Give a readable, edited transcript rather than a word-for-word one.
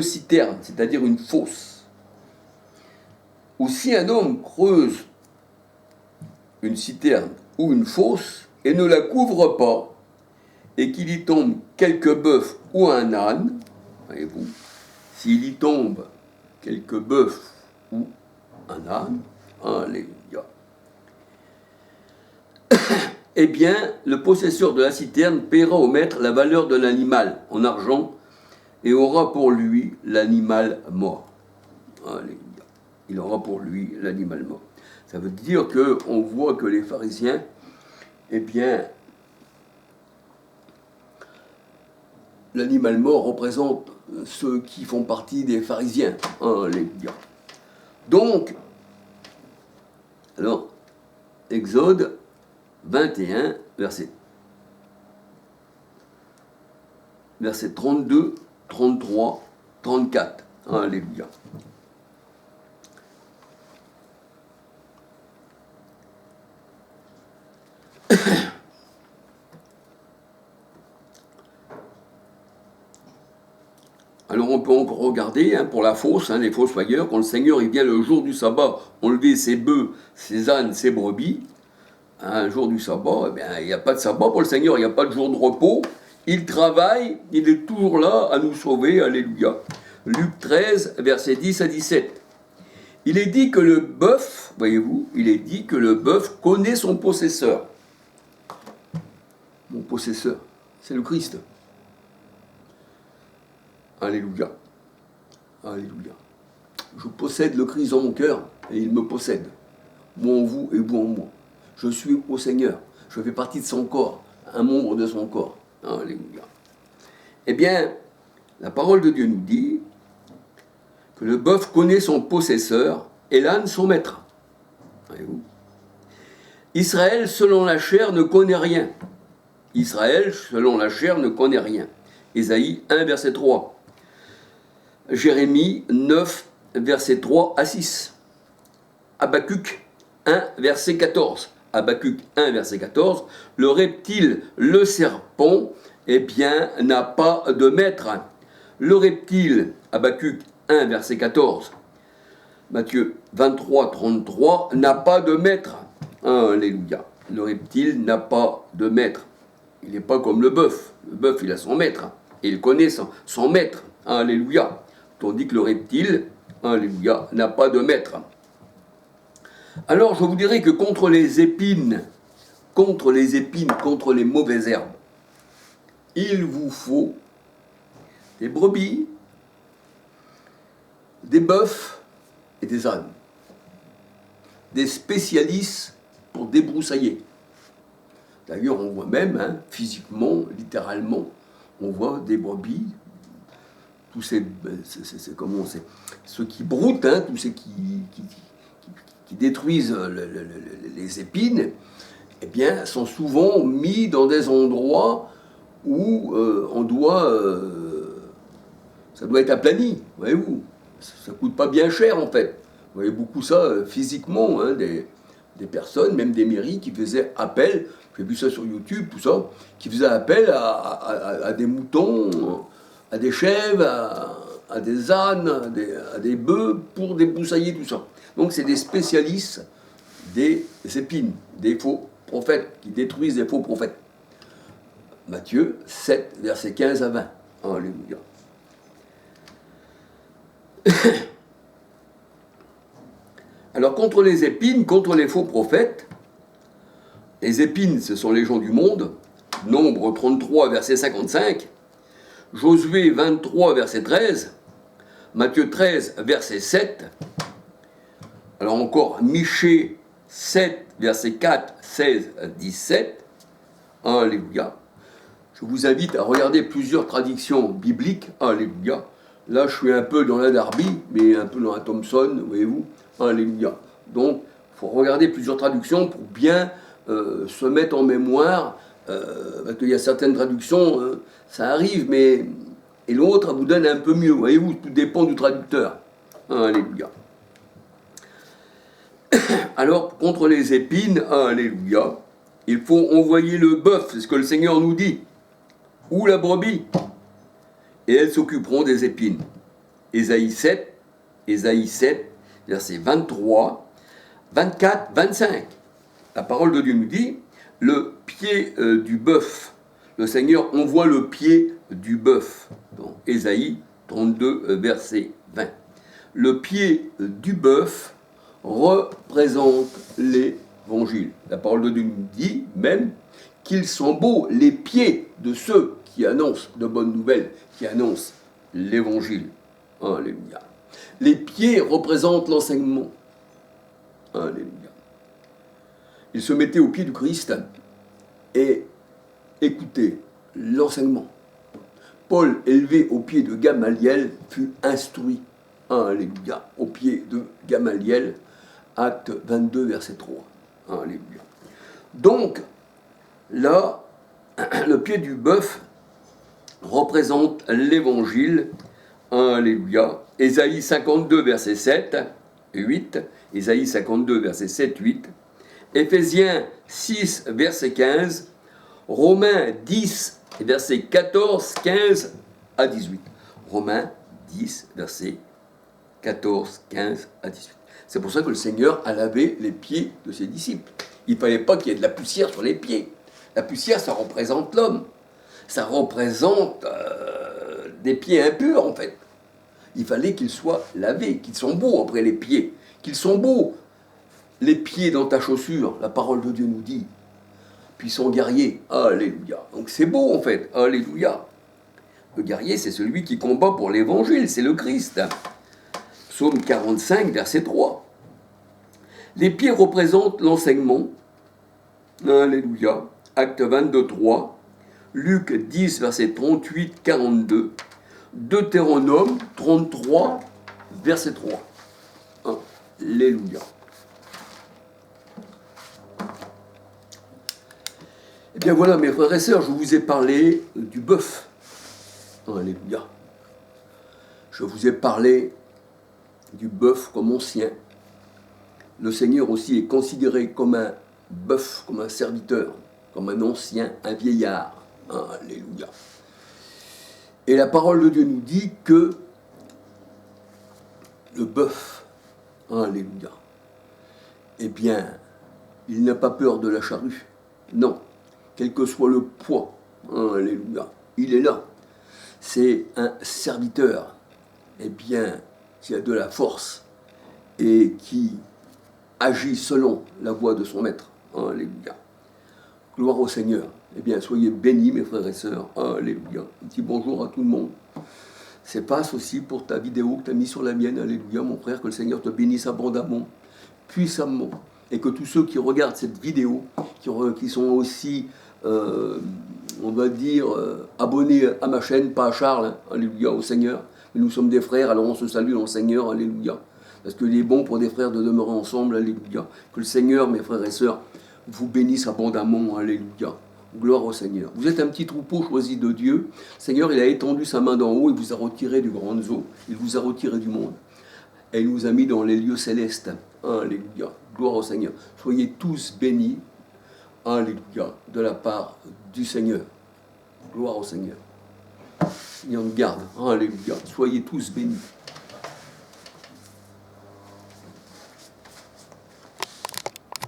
citerne, c'est-à-dire une fosse. Ou si un homme creuse une citerne ou une fosse et ne la couvre pas, et qu'il y tombe quelques bœufs ou un âne, voyez-vous, s'il y tombe quelques bœufs ou un âne, alléluia, eh bien, le possesseur de la citerne paiera au maître la valeur de l'animal en argent et aura pour lui l'animal mort. Alléluia. Il aura pour lui l'animal mort. Ça veut dire qu'on voit que les pharisiens, eh bien, l'animal mort représente ceux qui font partie des pharisiens. Alléluia. Donc, alors, Exode 21, verset 32, 33, 34. Alléluia. Alors on peut encore regarder pour la fosse, les fossoyeurs, quand le Seigneur il vient le jour du sabbat enlever ses bœufs, ses ânes, ses brebis, un jour du sabbat, eh bien, il n'y a pas de sabbat pour le Seigneur, il n'y a pas de jour de repos, il travaille, il est toujours là à nous sauver, alléluia. Luc 13, versets 10 à 17. Il est dit que le bœuf, voyez-vous, il est dit que le bœuf connaît son possesseur. Mon possesseur, c'est le Christ. Alléluia. Alléluia. Je possède le Christ dans mon cœur et il me possède. Moi en vous et vous en moi. Je suis au Seigneur. Je fais partie de son corps, un membre de son corps. Alléluia. Eh bien, la parole de Dieu nous dit que le bœuf connaît son possesseur et l'âne son maître. Voyez-vous ? Israël, selon la chair, ne connaît rien. Israël, selon la chair, ne connaît rien. Ésaïe 1, verset 3. Jérémie 9, verset 3 à 6. Habakkuk 1, verset 14. Habakkuk 1, verset 14. Le reptile, le serpent, eh bien, n'a pas de maître. Le reptile, Habakkuk 1, verset 14. Matthieu 23, 33, n'a pas de maître. Alléluia. Le reptile n'a pas de maître. Il n'est pas comme le bœuf. Le bœuf, il a son maître. Et il connaît son maître. Alléluia. Tandis que le reptile, alléluia, n'a pas de maître. Alors, je vous dirais que contre les épines, contre les mauvaises herbes, il vous faut des brebis, des bœufs et des ânes. Des spécialistes pour débroussailler. D'ailleurs, on voit même, physiquement, littéralement, on voit des brebis, tous ces, ceux qui broutent, tous ceux qui détruisent les épines, eh bien, sont souvent mis dans des endroits où ça doit être aplani, voyez-vous. Ça coûte pas bien cher, en fait. Vous voyez beaucoup ça physiquement, des personnes, même des mairies, qui faisaient appel, j'ai vu ça sur YouTube, tout ça, qui faisaient appel à des moutons, à des chèvres, à des ânes, à des bœufs, pour débroussailler tout ça. Donc c'est des spécialistes des épines, des faux prophètes, qui détruisent les faux prophètes. Matthieu 7, versets 15 à 20. Alléluia. Alors, contre les épines, contre les faux prophètes, les épines, ce sont les gens du monde, Nombre 33, verset 55, Josué 23, verset 13, Matthieu 13, verset 7, alors encore Michée 7, verset 4, 16, 17, alléluia. Je vous invite à regarder plusieurs traductions bibliques, alléluia. Là, je suis un peu dans la Darby, mais un peu dans la Thompson, voyez-vous, alléluia. Donc, il faut regarder plusieurs traductions pour bien se mettre en mémoire, parce qu'il y a certaines traductions, ça arrive, mais et l'autre, elle vous donne un peu mieux, voyez-vous, tout dépend du traducteur. Alléluia. Alors, contre les épines, alléluia, il faut envoyer le bœuf, c'est ce que le Seigneur nous dit, ou la brebis, et elles s'occuperont des épines. Ésaïe 7, versets 23, 24, 25. La parole de Dieu nous dit, le pied du bœuf, le Seigneur envoie le pied du bœuf. Donc, Ésaïe 32, verset 20. Le pied du bœuf représente l'évangile. La parole de Dieu nous dit même qu'ils sont beaux, les pieds de ceux qui annoncent de bonnes nouvelles, qui annoncent l'évangile. Alléluia. Les pieds représentent l'enseignement. Alléluia. Il se mettait au pied du Christ et écoutait l'enseignement. Paul, élevé au pied de Gamaliel, fut instruit. Alléluia. Au pied de Gamaliel, acte 22, verset 3. Alléluia. Donc, là, le pied du bœuf représente l'évangile. Alléluia. Ésaïe 52, verset 7 et 8. Ésaïe 52, verset 7, 8. Éphésiens 6, verset 15. Romains 10, verset 14, 15 à 18. Romains 10, verset 14, 15 à 18. C'est pour ça que le Seigneur a lavé les pieds de ses disciples. Il ne fallait pas qu'il y ait de la poussière sur les pieds. La poussière, ça représente l'homme. Ça représente des pieds impurs, en fait. Il fallait qu'ils soient lavés, qu'ils sont beaux après les pieds, qu'ils sont beaux. Les pieds dans ta chaussure, la parole de Dieu nous dit. Puissant guerrier, alléluia. Donc c'est beau, en fait, alléluia. Le guerrier, c'est celui qui combat pour l'évangile, c'est le Christ. Psaume 45, verset 3. Les pieds représentent l'enseignement. Alléluia. Acte 22, 3. Luc 10, verset 38, 42. Deutéronome 33, verset 3. Alléluia. Eh bien voilà, mes frères et sœurs, je vous ai parlé du bœuf. Alléluia. Je vous ai parlé du bœuf comme ancien. Le Seigneur aussi est considéré comme un bœuf, comme un serviteur, comme un ancien, un vieillard. Alléluia. Et la parole de Dieu nous dit que le bœuf, alléluia, eh bien, il n'a pas peur de la charrue. Non, quel que soit le poids, alléluia, il est là. C'est un serviteur, eh bien, qui a de la force et qui agit selon la voie de son maître. Alléluia. Gloire au Seigneur. Eh bien, soyez bénis, mes frères et sœurs. Alléluia. Un petit bonjour à tout le monde. C'est passe aussi pour ta vidéo que tu as mis sur la mienne. Alléluia, mon frère. Que le Seigneur te bénisse abondamment, puissamment. Et que tous ceux qui regardent cette vidéo, qui sont aussi, on va dire, abonnés à ma chaîne, pas à Charles, hein, alléluia, au Seigneur. Mais nous sommes des frères, alors on se salue dans le Seigneur. Alléluia. Parce qu'il est bon pour des frères de demeurer ensemble. Alléluia. Que le Seigneur, mes frères et sœurs, vous bénisse abondamment. Alléluia. Gloire au Seigneur. Vous êtes un petit troupeau choisi de Dieu. Le Seigneur, il a étendu sa main d'en haut, il vous a retiré du grand eaux, il vous a retiré du monde. Et il nous a mis dans les lieux célestes. Alléluia. Gloire au Seigneur. Soyez tous bénis. Alléluia. De la part du Seigneur. Gloire au Seigneur. Seigneur nous garde. Alléluia. Soyez tous bénis.